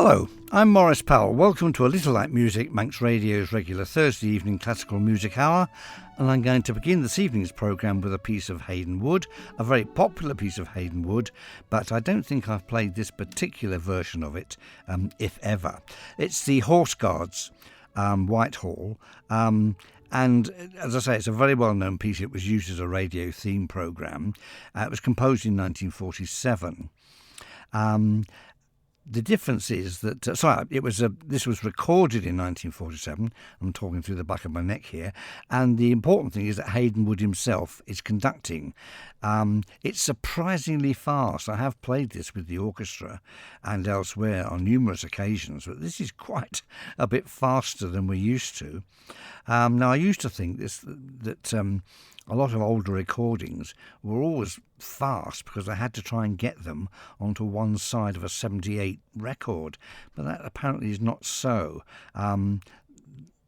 Hello, I'm Maurice Powell. Welcome to A Little Like Music, Manx Radio's regular Thursday evening classical music hour, and I'm going to begin this evening's programme with a piece of Haydn Wood, a very popular piece of Haydn Wood, but I don't think I've played this particular version of it, if ever. It's the Horse Guards, Whitehall, and as I say, it's a very well-known piece. It was used as a radio theme programme. It was composed in 1947. The difference is that, this was recorded in 1947. I'm talking through the back of my neck here. And the important thing is that Haydn Wood himself is conducting. It's surprisingly fast. I have played this with the orchestra and elsewhere on numerous occasions, but this is quite a bit faster than we're used to. Now, I used to think that a lot of older recordings were always fast because I had to try and get them onto one side of a 78 record, but that apparently is not so.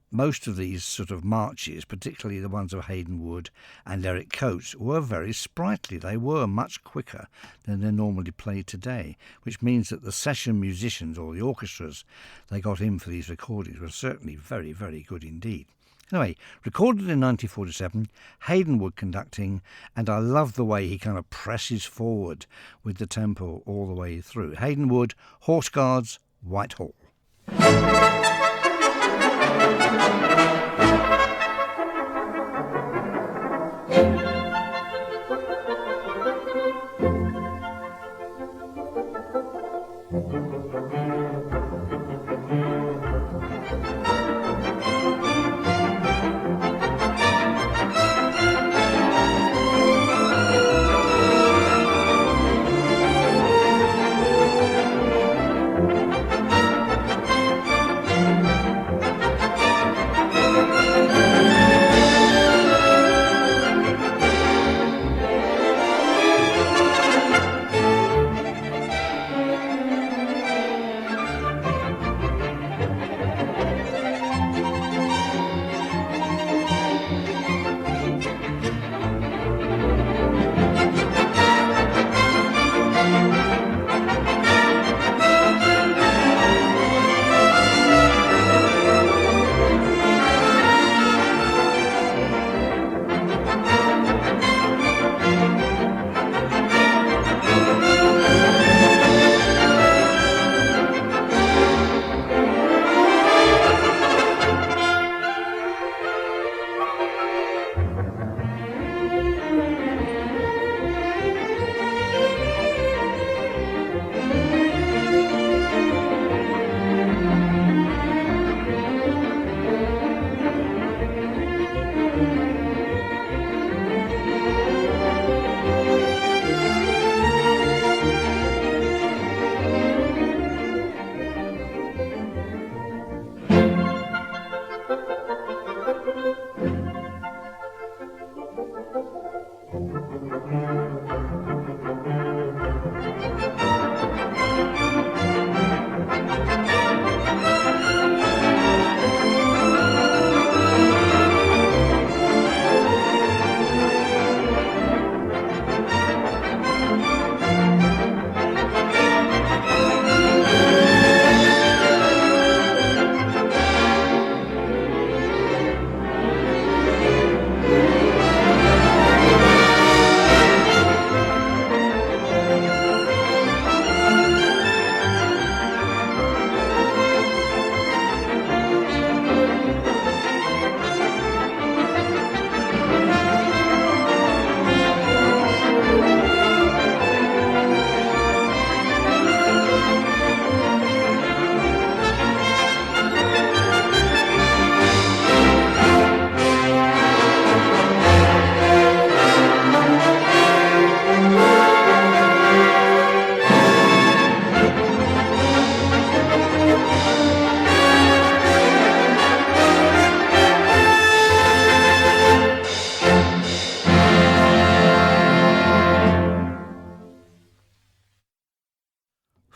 Most of these sort of marches, particularly the ones of Haydn Wood and Eric Coates, were very sprightly. They were much quicker than they're normally played today, which means that the session musicians or the orchestras they got in for these recordings were certainly very, very good indeed. Anyway, recorded in 1947, Haydn Wood conducting, and I love the way he kind of presses forward with the tempo all the way through. Haydn Wood, Horse Guards, Whitehall.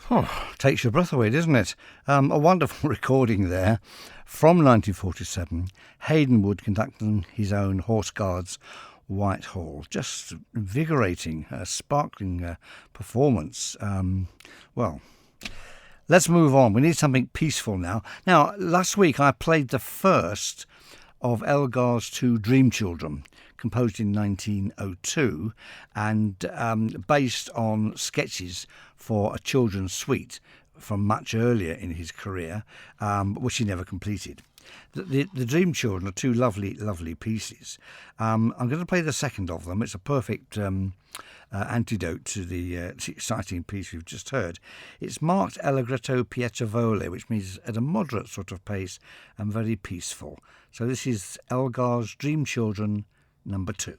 Oh, takes your breath away, doesn't it? A wonderful recording there from 1947. Haydn Wood conducting his own Horse Guards, Whitehall. Just invigorating, sparkling performance. Let's move on. We need something peaceful now. Now, last week I played the first of Elgar's two Dream Children, composed in 1902 and based on sketches for a children's suite from much earlier in his career, which he never completed. The Dream Children are two lovely, lovely pieces. I'm going to play the second of them. It's a perfect antidote to the exciting piece we've just heard. It's marked allegretto piacevole, which means at a moderate sort of pace and very peaceful. So this is Elgar's Dream Children number 2.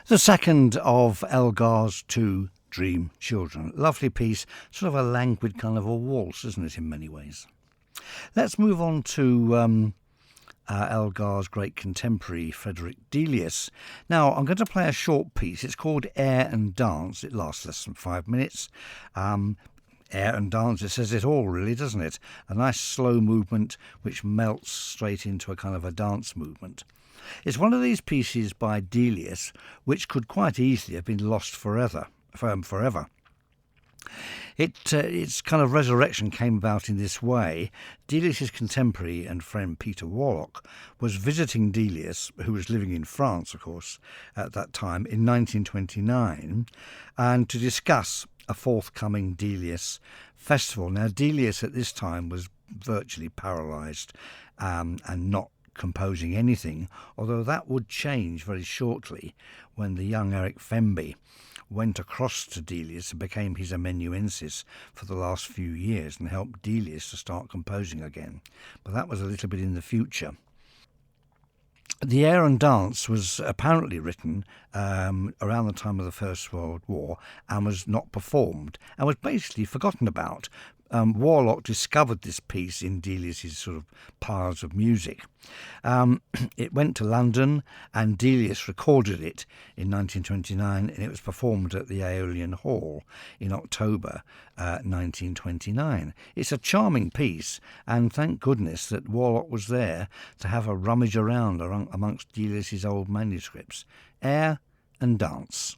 The second of Elgar's two Dream Children. Lovely piece, sort of a languid kind of a waltz, isn't it, in many ways? Let's move on to Elgar's great contemporary, Frederick Delius. Now, I'm going to play a short piece. It's called Air and Dance. It lasts less than 5 minutes. Air and Dance, it says it all, really, doesn't it? A nice slow movement which melts straight into a kind of a dance movement. It's one of these pieces by Delius which could quite easily have been lost forever. Its kind of resurrection came about in this way. Delius's contemporary and friend Peter Warlock was visiting Delius, who was living in France, of course, at that time, in 1929, and to discuss a forthcoming Delius festival. Now, Delius at this time was virtually paralysed and not composing anything, although that would change very shortly when the young Eric Femby went across to Delius and became his amanuensis for the last few years and helped Delius to start composing again. But that was a little bit in the future. The Air and Dance was apparently written around the time of the First World War and was not performed and was basically forgotten about. Warlock discovered this piece in Delius's sort of piles of music. It went to London and Delius recorded it in 1929 and it was performed at the Aeolian Hall in October 1929. It's a charming piece and thank goodness that Warlock was there to have a rummage around amongst Delius's old manuscripts. Air and Dance.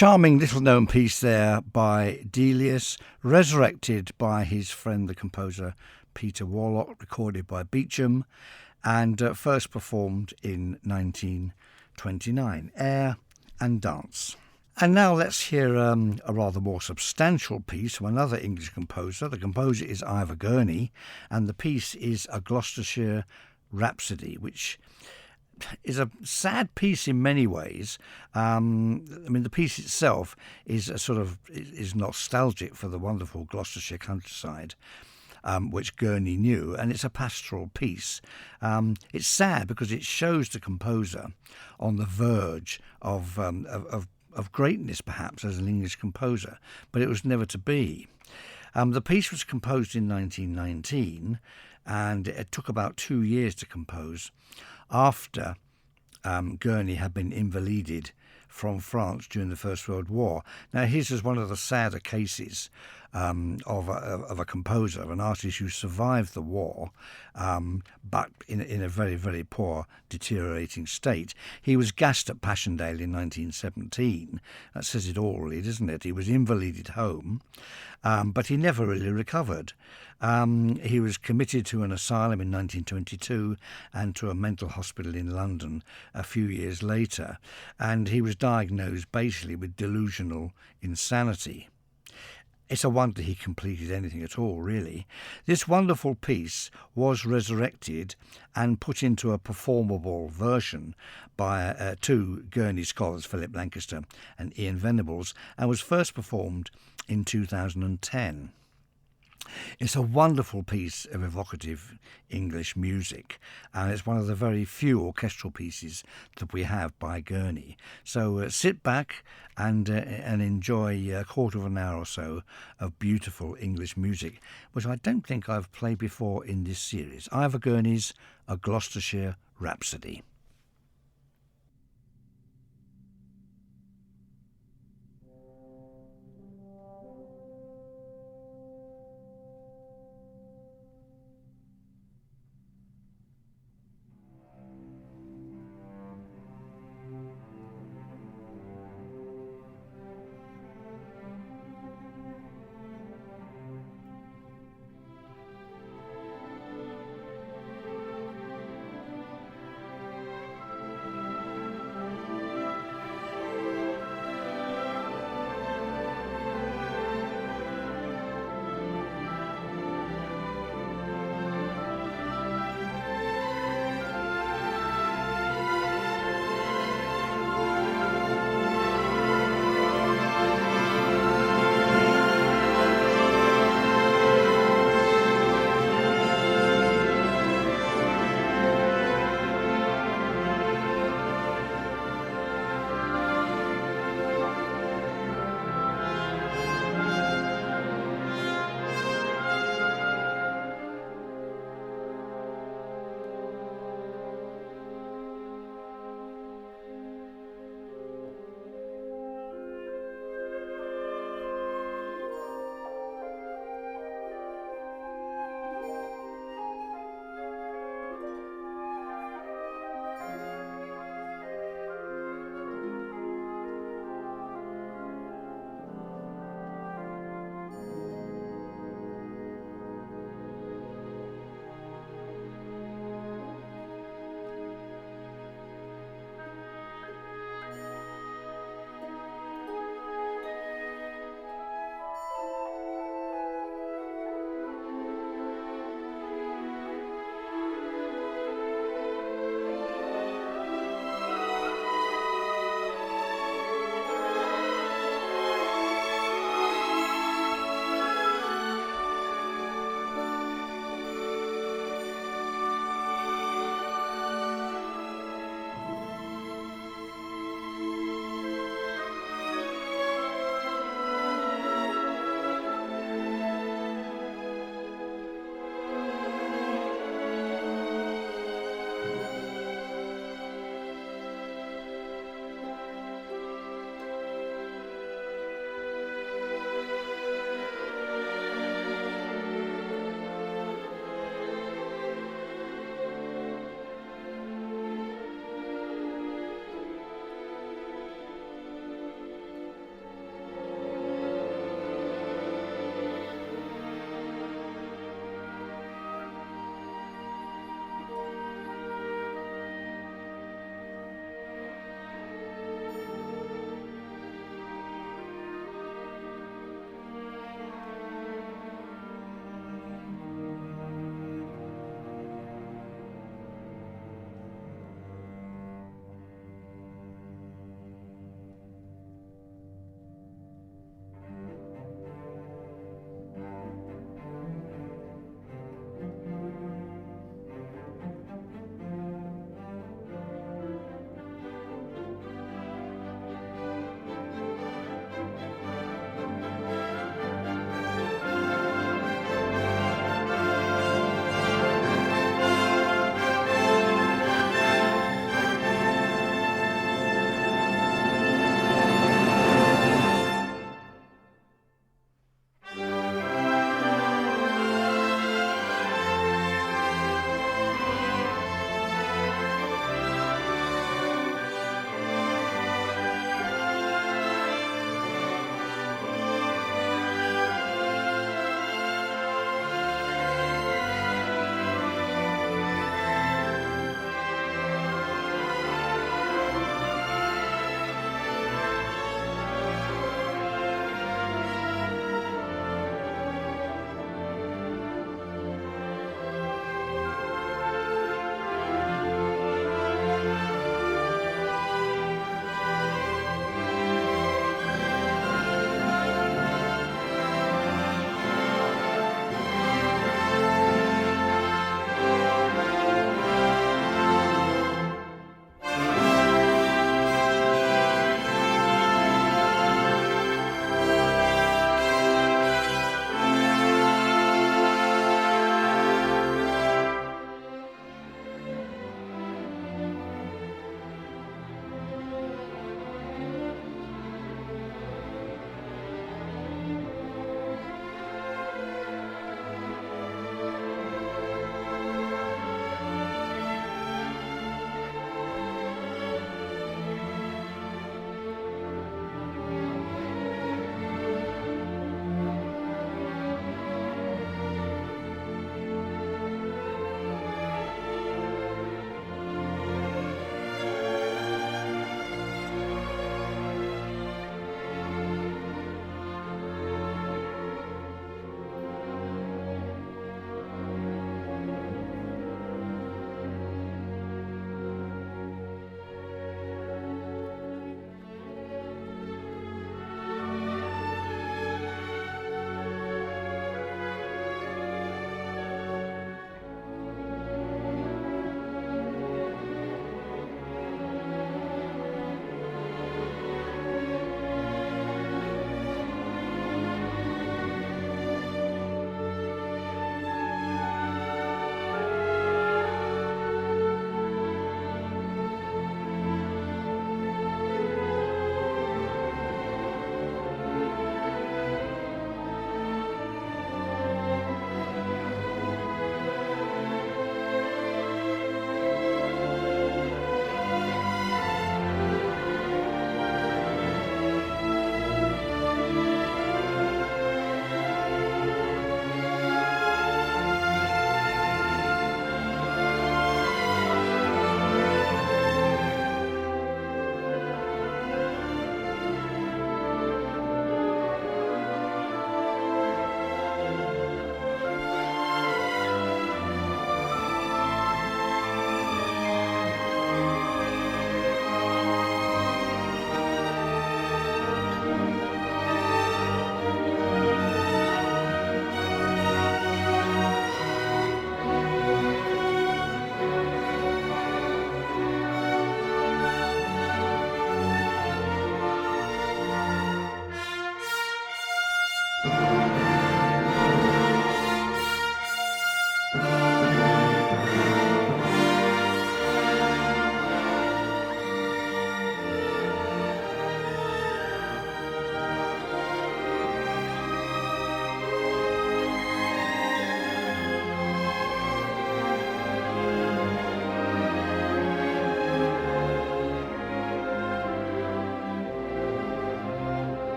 charming little known piece there by Delius, resurrected by his friend the composer Peter Warlock, recorded by Beecham, and first performed in 1929, Air and Dance. And now let's hear a rather more substantial piece from another English composer. The composer is Ivor Gurney, and the piece is a Gloucestershire rhapsody, which is a sad piece in many ways. The piece itself is is nostalgic for the wonderful Gloucestershire countryside, which Gurney knew, and it's a pastoral piece. It's sad because it shows the composer on the verge of greatness, perhaps, as an English composer, but it was never to be. The piece was composed in 1919, and it took about 2 years to compose after Gurney had been invalided from France during the First World War. Now, his is one of the sadder cases of a composer, of an artist who survived the war, but in a very, very poor, deteriorating state. He was gassed at Passchendaele in 1917. That says it all, really, doesn't it? He was invalided home, but he never really recovered. He was committed to an asylum in 1922 and to a mental hospital in London a few years later, and he was diagnosed basically with delusional insanity. It's a wonder he completed anything at all, really. This wonderful piece was resurrected and put into a performable version by two Gurney scholars, Philip Lancaster and Ian Venables, and was first performed in 2010. It's a wonderful piece of evocative English music, and it's one of the very few orchestral pieces that we have by Gurney. So sit back and enjoy a quarter of an hour or so of beautiful English music, which I don't think I've played before in this series. Ivor Gurney's A Gloucestershire Rhapsody.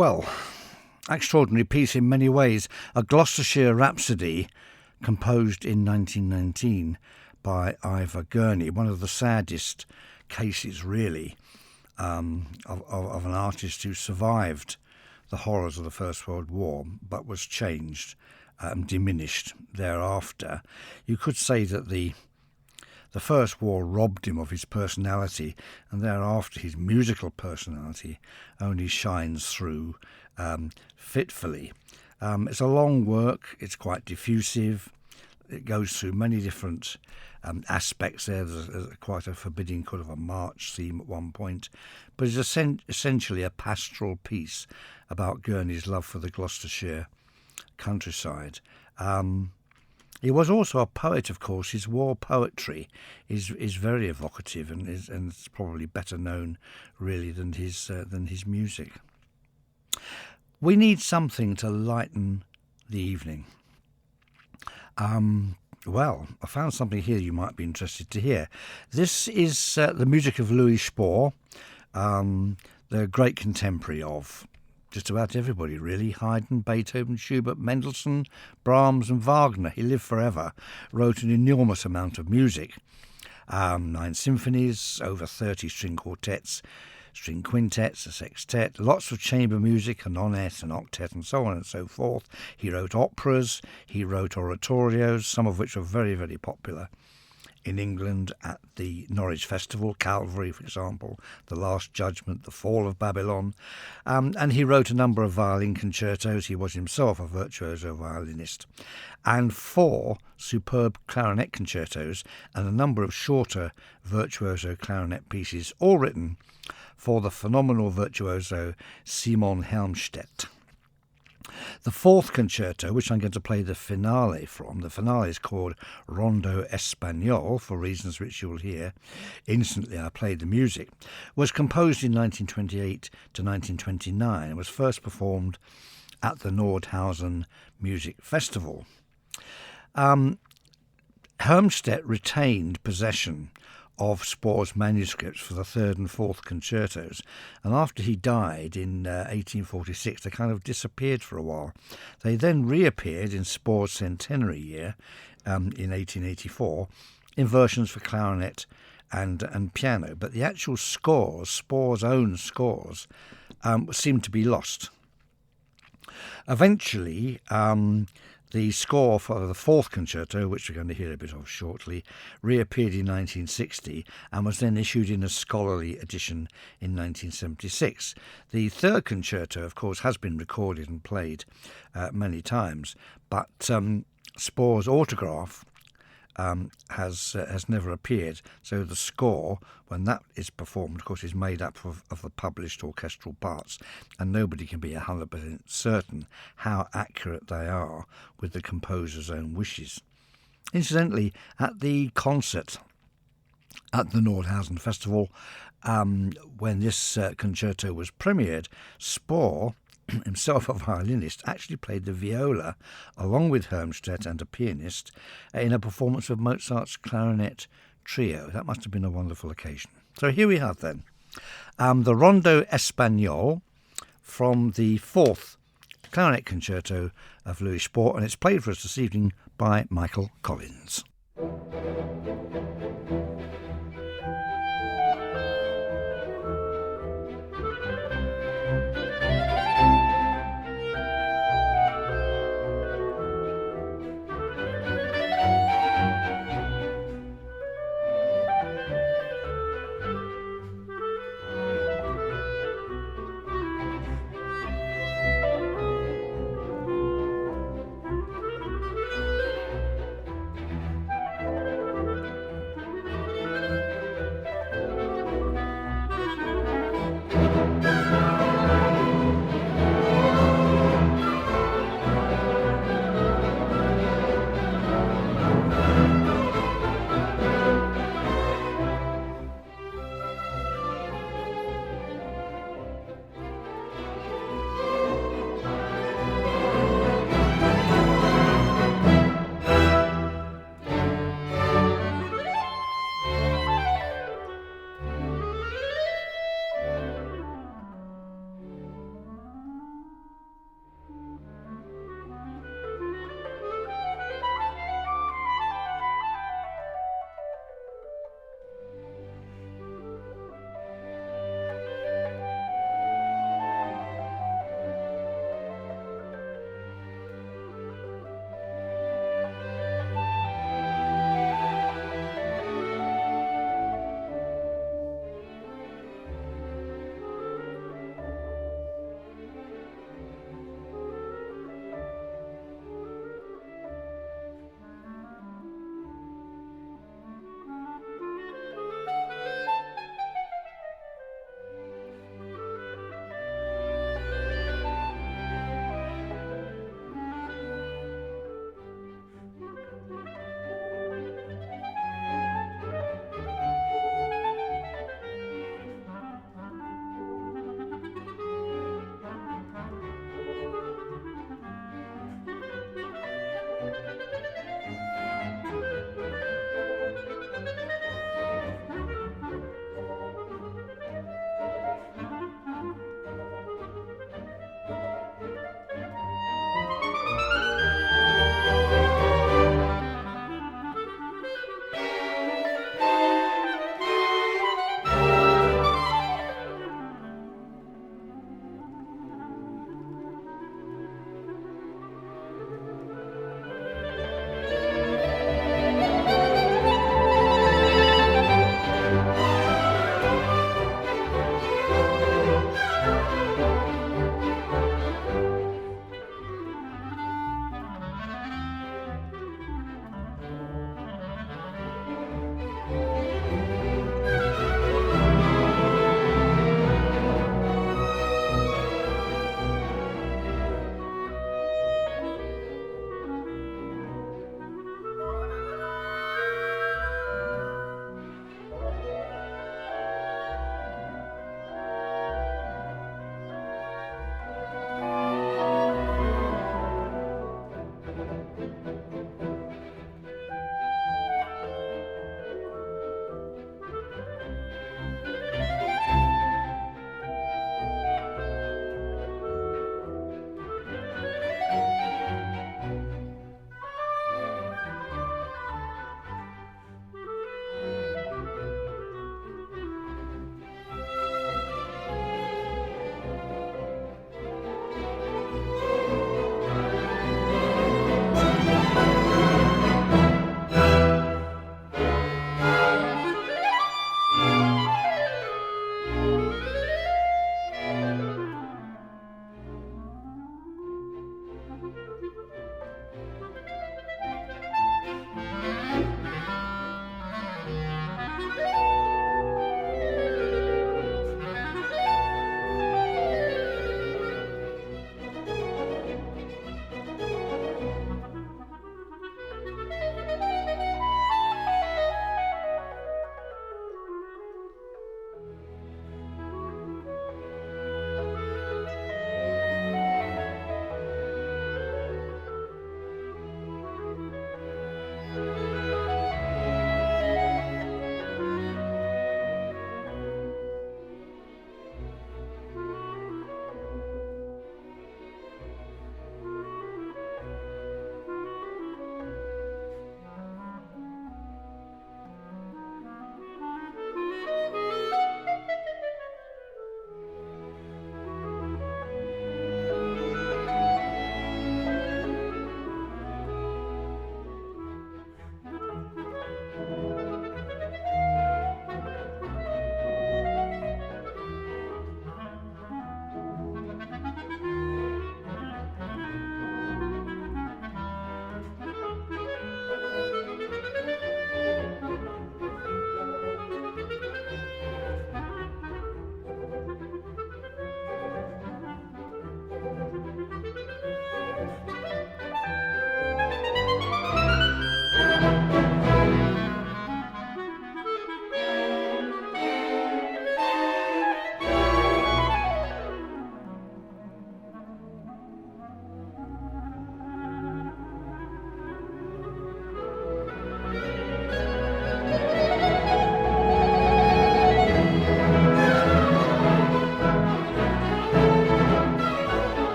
Well, extraordinary piece in many ways. A Gloucestershire rhapsody composed in 1919 by Ivor Gurney, one of the saddest cases, really, of an artist who survived the horrors of the First World War but was changed, diminished thereafter. You could say that the First War robbed him of his personality, and thereafter his musical personality only shines through fitfully. It's a long work, it's quite diffusive, it goes through many different aspects there. There's quite a forbidding kind of a march theme at one point, but it's essentially a pastoral piece about Gurney's love for the Gloucestershire countryside. He was also a poet, of course. His war poetry is very evocative and it's probably better known, really, than his music. We need something to lighten the evening. Well, I found something here you might be interested to hear. This is the music of Louis Spohr, the great contemporary of just about everybody, really. Haydn, Beethoven, Schubert, Mendelssohn, Brahms and Wagner. He lived forever, wrote an enormous amount of music. 9 symphonies, over 30 string quartets, string quintets, a sextet, lots of chamber music, a nonette, an octet, and so on and so forth. He wrote operas, he wrote oratorios, some of which are very, very popular in England at the Norwich Festival, Calvary, for example, The Last Judgment, The Fall of Babylon. And he wrote a number of violin concertos. He was himself a virtuoso violinist. And 4 superb clarinet concertos and a number of shorter virtuoso clarinet pieces, all written for the phenomenal virtuoso Simon Helmstedt. The 4th concerto, which I'm going to play the finale from, the finale is called Rondo Espagnol, for reasons which you'll hear instantly. I played the music, was composed in 1928 to 1929 and was first performed at the Nordhausen Music Festival. Helmstedt retained possession of Spohr's manuscripts for the 3rd and 4th concertos, and after he died in 1846 they kind of disappeared for a while. They then reappeared in Spohr's centenary year in 1884 in versions for clarinet and piano, but the actual scores, Spohr's own scores, seemed to be lost. Eventually, the score for the 4th concerto, which we're going to hear a bit of shortly, reappeared in 1960 and was then issued in a scholarly edition in 1976. The 3rd concerto, of course, has been recorded and played many times, but Spohr's autograph has never appeared. So the score, when that is performed, of course, is made up of the published orchestral parts, and nobody can be 100% certain how accurate they are with the composer's own wishes. Incidentally, at the concert at the Nordhausen Festival, when this concerto was premiered, Spohr, himself a violinist, actually played the viola along with Helmstedt and a pianist in a performance of Mozart's clarinet trio. That must have been a wonderful occasion. So here we have then the Rondo Espagnol from the 4th clarinet concerto of Louis Spohr, and it's played for us this evening by Michael Collins.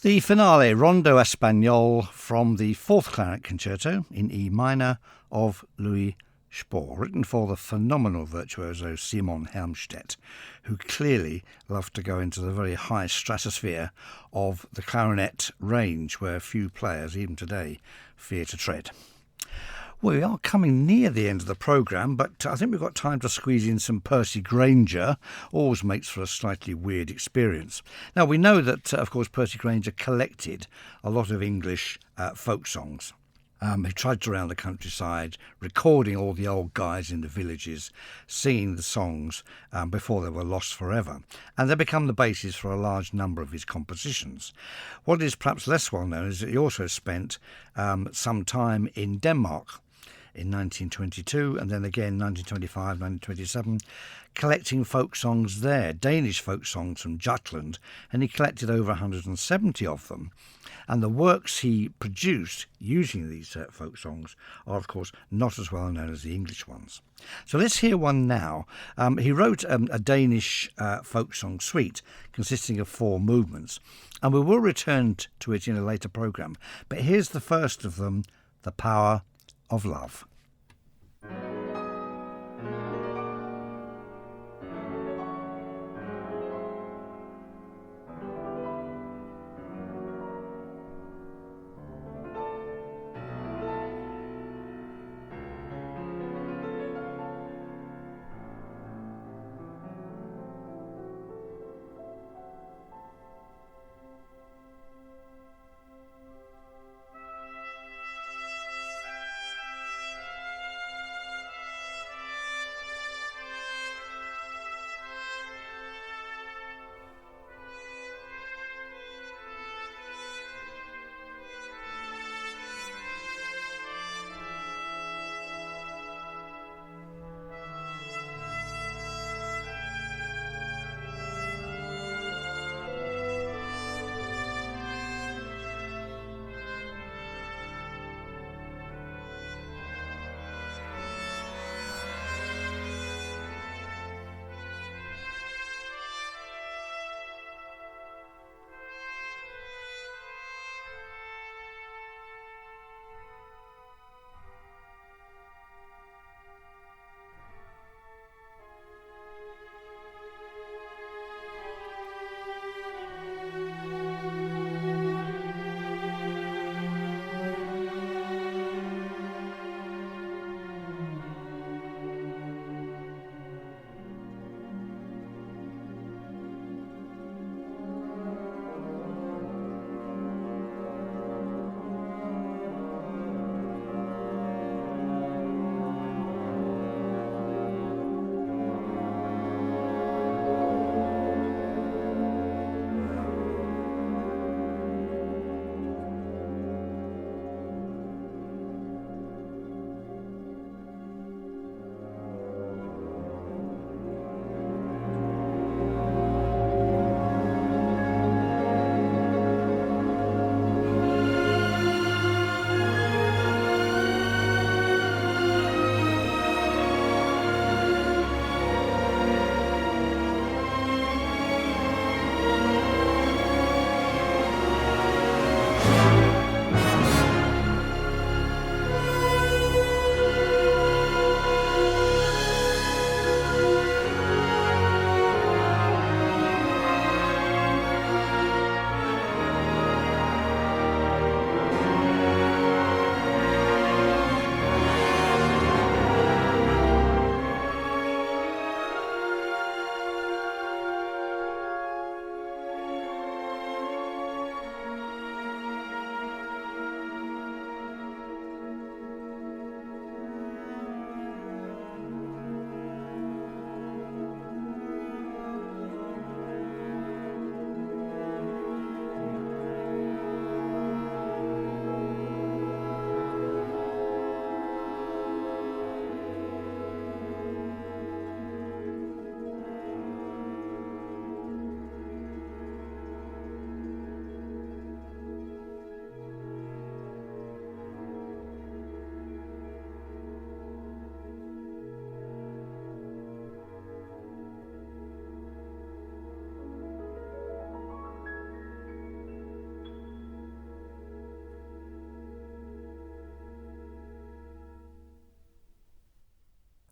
The finale, Rondo Espagnol from the Fourth Clarinet Concerto in E minor of Louis Spohr, written for the phenomenal virtuoso Simon Helmstedt, who clearly loved to go into the very high stratosphere of the clarinet range where few players, even today, fear to tread. We are coming near the end of the programme, but I think we've got time to squeeze in some Percy Grainger. Always makes for a slightly weird experience. Now, we know that, of course, Percy Grainger collected a lot of English folk songs. He trudged around the countryside, recording all the old guys in the villages, singing the songs before they were lost forever. And they become the basis for a large number of his compositions. What is perhaps less well known is that he also spent some time in Denmark in 1922 and then again 1925, 1927, collecting folk songs there, Danish folk songs from Jutland, and he collected over 170 of them. And the works he produced using these folk songs are, of course, not as well known as the English ones. So let's hear one now. He wrote a Danish folk song suite consisting of 4 movements, and we will return to it in a later programme. But here's the first of them, The Power of Love.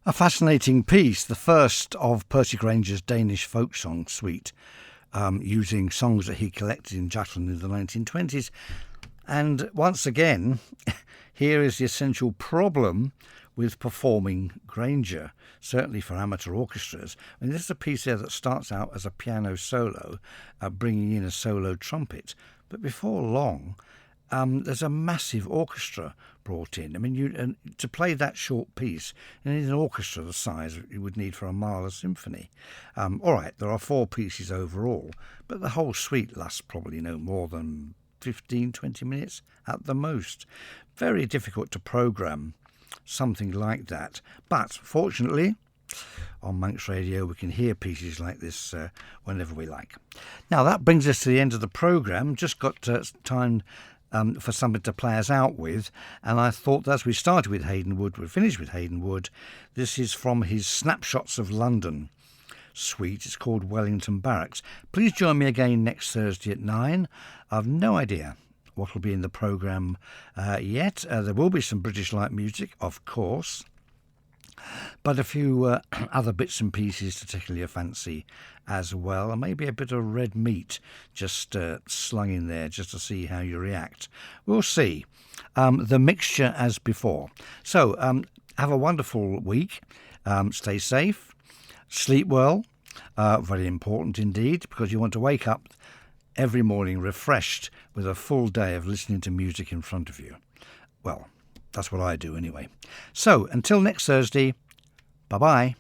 A fascinating piece, the first of Percy Grainger's Danish folk song suite, using songs that he collected in Jutland in the 1920s. And once again, here is the essential problem with performing Grainger, certainly for amateur orchestras. And this is a piece there that starts out as a piano solo, bringing in a solo trumpet. But before long, there's a massive orchestra brought in. I mean, to play that short piece, you need an orchestra the size you would need for a Mahler symphony. All right, there are 4 pieces overall, but the whole suite lasts probably no more than 15, 20 minutes at the most. Very difficult to program something like that. But fortunately, on Manx Radio, we can hear pieces like this whenever we like. Now, that brings us to the end of the programme. Just got time for something to play us out with, and I thought as we started with Haydn Wood, we finished with Haydn Wood. This is from his Snapshots of London suite. It's called Wellington Barracks. Please join me again next Thursday at 9. I've no idea what will be in the programme yet. There will be some British light music, of course, but a few other bits and pieces to tickle your fancy as well, and maybe a bit of red meat just slung in there just to see how you react. We'll see. The mixture as before. So have a wonderful week. Stay safe. Sleep well. Very important indeed, because you want to wake up every morning refreshed with a full day of listening to music in front of you. Well, that's what I do anyway. So until next Thursday, bye-bye.